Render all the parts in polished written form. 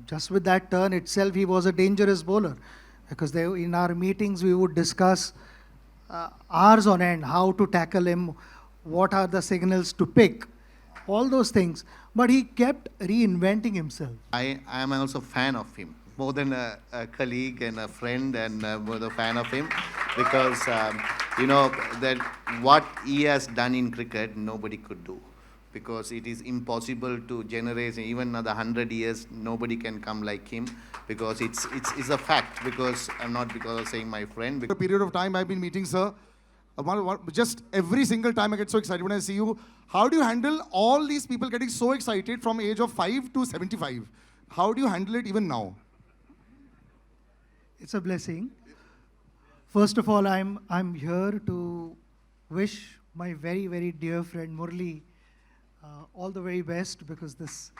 just with that turn itself, he was a dangerous bowler. Because in our meetings, we would discuss hours on end how to tackle him, what are the signals to pick, all those things. But he kept reinventing himself. I am also fan of him, more than a colleague and a friend, and more a fan of him because that what he has done in cricket nobody could do, because it is impossible to generate even another 100 years. Nobody can come like him, because it's a fact. Because I'm not because of saying my friend. A period of time I've been meeting sir. Just every single time I get so excited when I see you. How do you handle all these people getting so excited from age of 5 to 75? How do you handle it even now? It's a blessing. First of all, I'm here to wish my very, very dear friend Murli all the very best, because this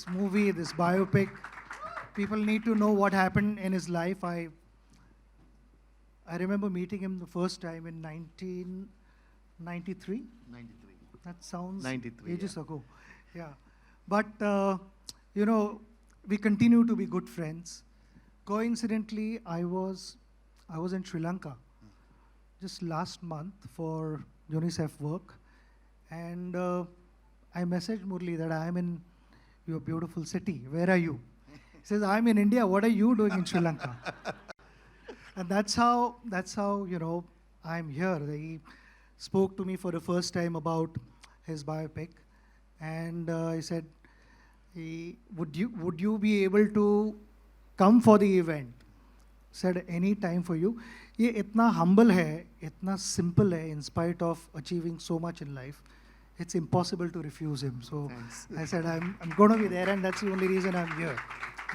movie, this biopic, people need to know what happened in his life. I remember meeting him the first time in 1993. 93. That sounds 93, ages ago. Yeah. But, we continue to be good friends. Coincidentally, I was in Sri Lanka just last month for UNICEF work. And I messaged Murli that I am in your beautiful city. Where are you? He says, I'm in India. What are you doing in Sri Lanka? And that's how I'm here. He spoke to me for the first time about his biopic, and he said, would you be able to come for the event? Said, any time for you. Ye itna humble hai, itna simple hai, in spite of achieving so much in life. It's impossible to refuse him. So thanks. I said, I'm going to be there, and that's the only reason I'm here.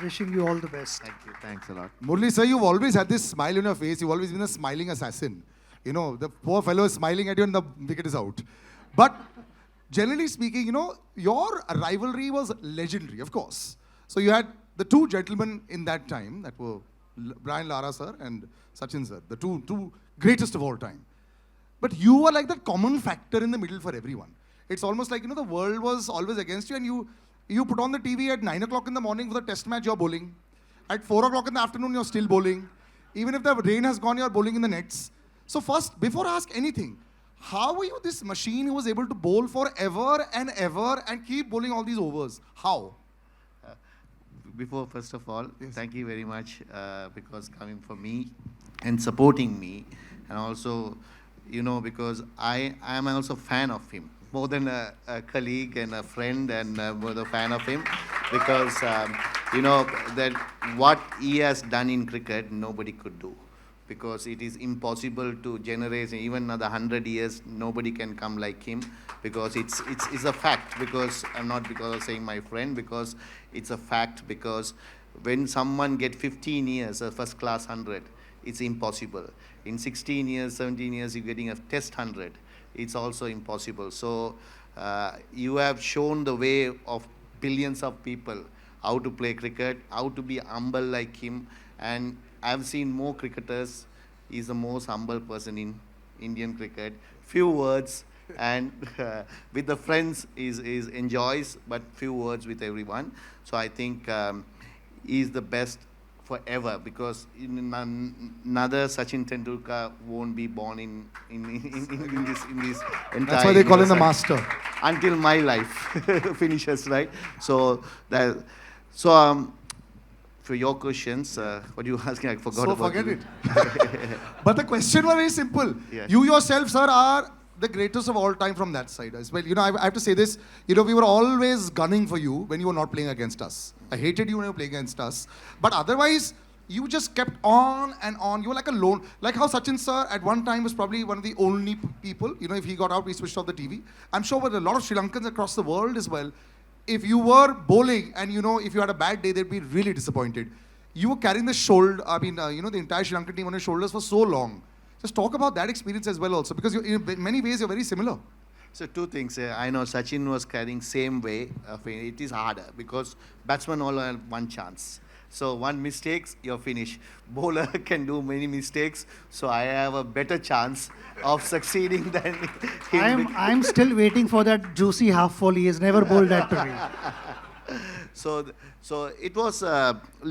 Wishing you all the best. Thank you. Thanks a lot. Murli sir, you've always had this smile on your face. You've always been a smiling assassin. The poor fellow is smiling at you and the wicket is out. But generally speaking, your rivalry was legendary, of course. So you had the two gentlemen in that time, that were Brian Lara sir and Sachin sir, the two greatest of all time. But you were like that common factor in the middle for everyone. It's almost like, the world was always against you, and you put on the TV at 9 o'clock in the morning for the test match, you're bowling. At 4 o'clock in the afternoon, you're still bowling. Even if the rain has gone, you're bowling in the nets. So first, before I ask anything, how were you this machine who was able to bowl forever and ever and keep bowling all these overs? How? First of all, yes. Thank you very much because coming for me and supporting me, and also, because I am also fan of him, more than a colleague and a friend, and more a fan of him, because that what he has done in cricket nobody could do, because it is impossible to generate even another 100 years. Nobody can come like him, because it's a fact. Because I'm not because of saying my friend, because it's a fact. Because when someone get 15 years a first class 100, it's impossible. In 16 years, 17 years, you're getting a test 100. It's also impossible. So you have shown the way of billions of people how to play cricket, how to be humble like him. And I've seen more cricketers. He's the most humble person in Indian cricket. Few words, and with the friends is enjoys, but few words with everyone. So I think he's the best forever, because another Sachin Tendulkar won't be born in this entire. That's why they call him the master. Until my life finishes, right? So for your questions, what you asking, I forgot so about. Forget it. But the question was very simple. Yeah. You yourself, sir, are the greatest of all time from that side as well. I have to say this. We were always gunning for you when you were not playing against us. I hated you when you were playing against us. But otherwise, you just kept on and on. You were like a lone. Like how Sachin sir at one time was probably one of the only people. If he got out, we switched off the TV. I'm sure with a lot of Sri Lankans across the world as well, if you were bowling and, if you had a bad day, they'd be really disappointed. You were carrying the shoulder, the entire Sri Lankan team on your shoulders for so long. Just talk about that experience as well also, because in many ways you're very similar. So two things. I know Sachin was carrying same way. It is harder because batsmen all have one chance. So one mistakes, you're finished. Bowler can do many mistakes. So I have a better chance of succeeding than him. I'm still waiting for that juicy half volley. He has never bowled that to me. So it was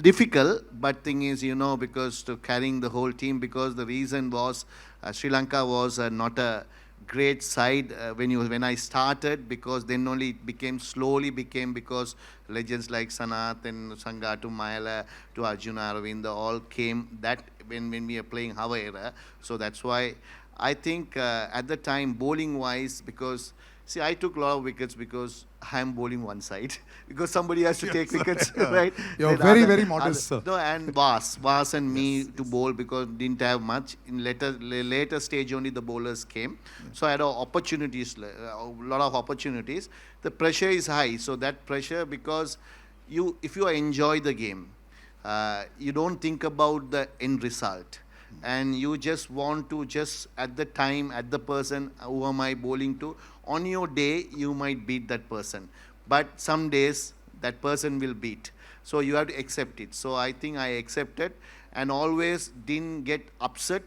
difficult, but thing is, because to carrying the whole team, because the reason was Sri Lanka was not a great side when I started, because then only it slowly became because legends like Sanath and Sangha to Mayala to Arjuna Aravinda all came that when we are playing our era. So that's why I think at the time, bowling wise, because see, I took a lot of wickets because I am bowling one side because somebody has to take wickets, right? You're Then very modest, sir. No, and Vas and me to bowl because didn't have much. In later stage only the bowlers came, so I had a lot of opportunities. The pressure is high, so that pressure, because if you enjoy the game, you don't think about the end result. And you just want to at the time, at the person who am I bowling to, on your day you might beat that person, but some days that person will beat, so you have to accept it. So I think I accepted and always didn't get upset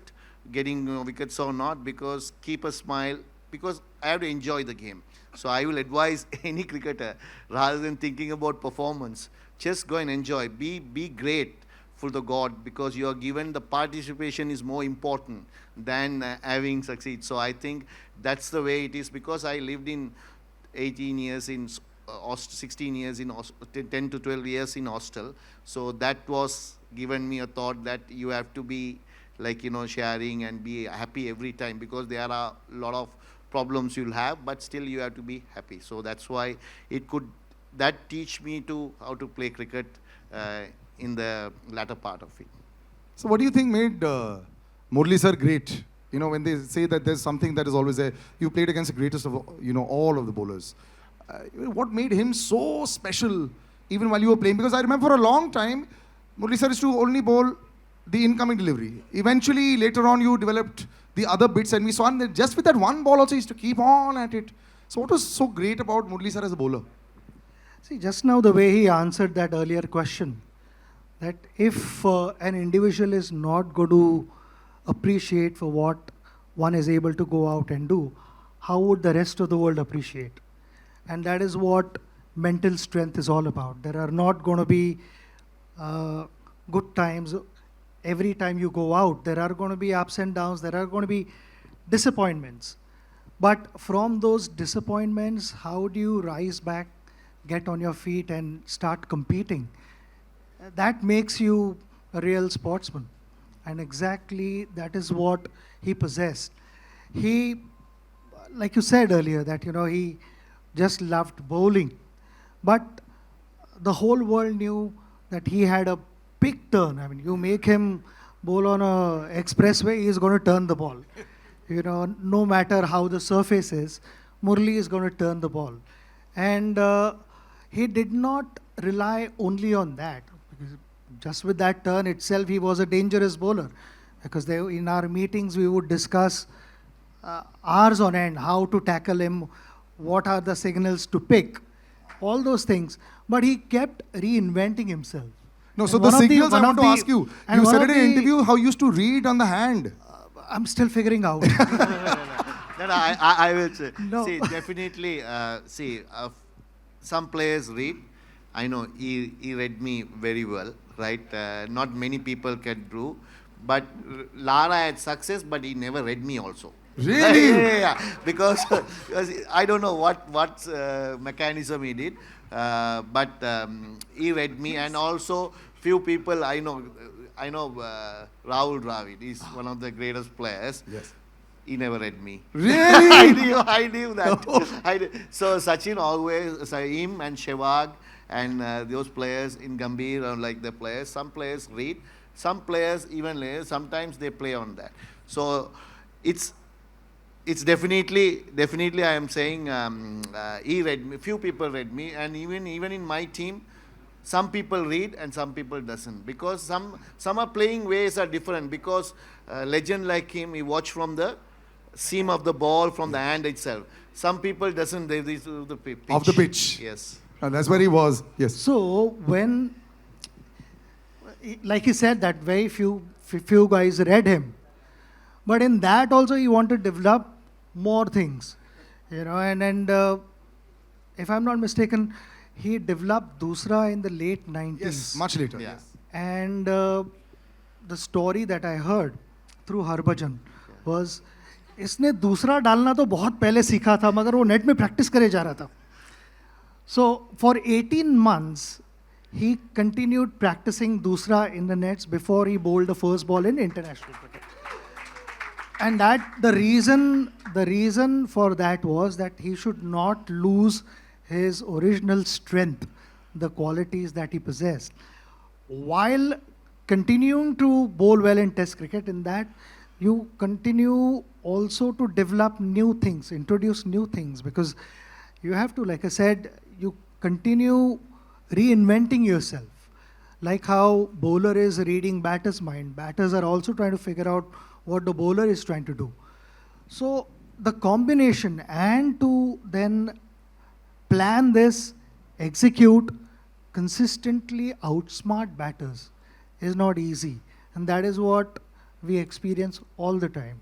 getting wickets or not, because keep a smile, because I have to enjoy the game. So I will advise any cricketer, rather than thinking about performance, just go and enjoy, be great for the God, because you are given the participation is more important than having succeed. So I think that's the way it is, because I lived in 18 years in 16 years in 10 to 12 years in hostel. So that was given me a thought that you have to be like, sharing and be happy every time, because there are a lot of problems you'll have, but still you have to be happy. So that's why that teach me to how to play cricket in the latter part of it. So what do you think made Murali sir great? When they say that there's something that is always there, you played against the greatest of, all of the bowlers. What made him so special even while you were playing? Because I remember for a long time, Murali sir used to only bowl the incoming delivery. Eventually, later on, you developed the other bits, and we saw that just with that one ball also, he used to keep on at it. So what was so great about Murali sir as a bowler? See, just now the way he answered that earlier question, that if an individual is not going to appreciate for what one is able to go out and do, how would the rest of the world appreciate? And that is what mental strength is all about. There are not going to be good times every time you go out. There are going to be ups and downs. There are going to be disappointments. But from those disappointments, how do you rise back, get on your feet and start competing? That makes you a real sportsman. And exactly that is what he possessed. He, like you said earlier, that he just loved bowling. But the whole world knew that he had a big turn. I mean, you make him bowl on a expressway, he is going to turn the ball. No matter how the surface is, Murali is going to turn the ball. And he did not rely only on that. Just with that turn itself, he was a dangerous bowler, because in our meetings we would discuss hours on end how to tackle him, what are the signals to pick, all those things. But he kept reinventing himself. No, so the signals I want to ask you. You said in an interview how you used to read on the hand. I'm still figuring out. No, I will say. No. See, definitely, some players read. I know he read me very well, right? Not many people can do. But Lara had success, but he never read me also. Really? Yeah. Because I don't know what mechanism he did, but he read me, and also few people I know Rahul Dravid is one of the greatest players. Yes. He never read me. Really? I knew that. So Sachin always, him and Sehwag and those players in Gambhir are like the players. Some players read, some players even later, sometimes they play on that. So it's definitely I am saying he read me, few people read me, and even in my team, some people read and some people doesn't, because some are playing ways are different, because legend like him, he watch from the seam of the ball, from the hand itself. Some people doesn't, they do the pitch. Of the pitch. Yes. And that's where he was. Yes. So when, like he said, that very few guys read him. But in that also he wanted to develop more things. And if I'm not mistaken, he developed Dusra in the late 90s. Yes, much later. Yeah. Yes. And the story that I heard through Harbhajan was इसने दूसरा डालना तो बहुत पहले सीखा था मगर वो नेट में प्रैक्टिस करे जा रहा था. So for 18 months he continued practicing दूसरा in the nets before he bowled the first ball in international cricket. And that the reason for that was that he should not lose his original strength, the qualities that he possessed, while continuing to bowl well in Test cricket. In that, you continue also to develop new things, introduce new things, because you have to, like I said, you continue reinventing yourself. Like how bowler is reading batter's mind, batters are also trying to figure out what the bowler is trying to do. So the combination and to then plan this, execute, consistently outsmart batters is not easy. And that is what we experience all the time.